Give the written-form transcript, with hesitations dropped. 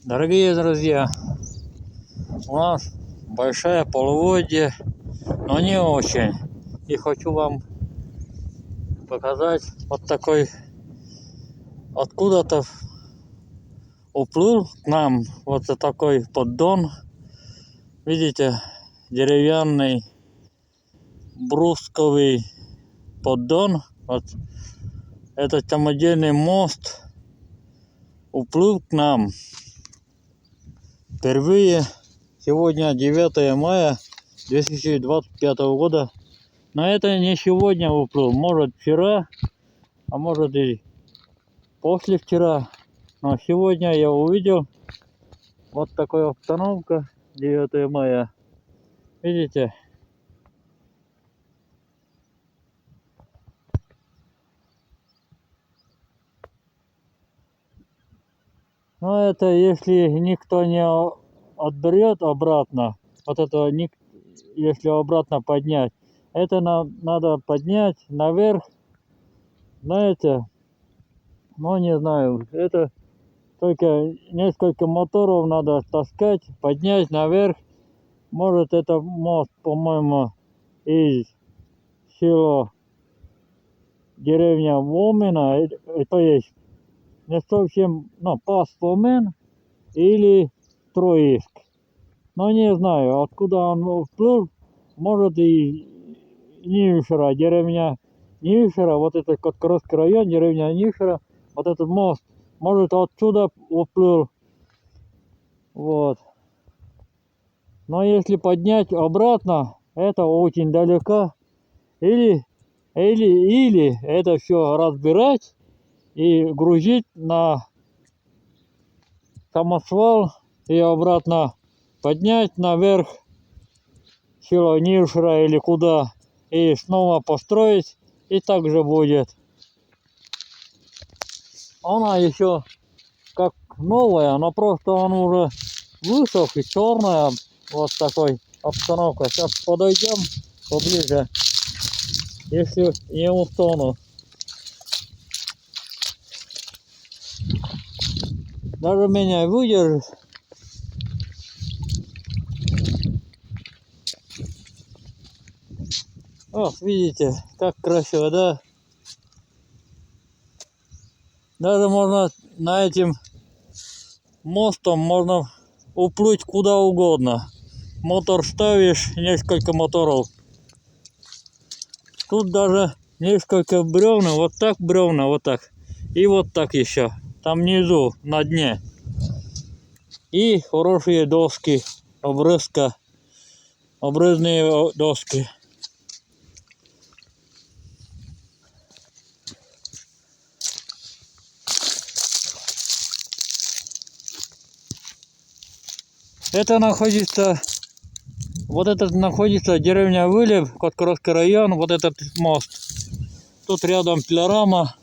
Дорогие друзья, у нас большое половодье, но не очень. И хочу вам показать вот такой, откуда-то уплыл к нам вот такой поддон. Видите, деревянный брусковый поддон. Вот этот самодельный мост уплыл к нам. Впервые сегодня 9 мая 2025 года. Но это не сегодня уплыл, может вчера, а может и послевчера. Но сегодня я увидел вот такая обстановка 9 мая. Видите? Но это если никто не отберет обратно, вот это если обратно поднять, это надо поднять наверх, знаете, ну не знаю, это только несколько моторов надо таскать, поднять наверх. Может это мост, по-моему, из села деревня Вомина, то есть не совсем, ну, Пас-Вомен или Троицк. Но не знаю, откуда он всплыл. Может и Нишера, деревня Нишера, вот это Коткородский район, деревня Нишера, вот этот мост, может отсюда уплыл. Вот. Но если поднять обратно, это очень далеко. Или это все разбирать и грузить на самосвал и обратно поднять наверх село Нишера или куда, и снова построить, и так же будет. Она еще как новая, но просто он уже высох и черная, вот такой обстановка. Сейчас подойдем поближе, если не утону. Даже меня выдержит. Вот, видите, как красиво, да? Даже можно на этим мостом можно уплыть куда угодно. Мотор ставишь, несколько моторов. Тут даже несколько бревен, вот так бревна, вот так. И вот так еще. Там внизу, на дне. И хорошие доски, обрезные доски. Это находится, вот этот находится деревня Вылев, Коткородский район, вот этот мост. Тут рядом пилорама.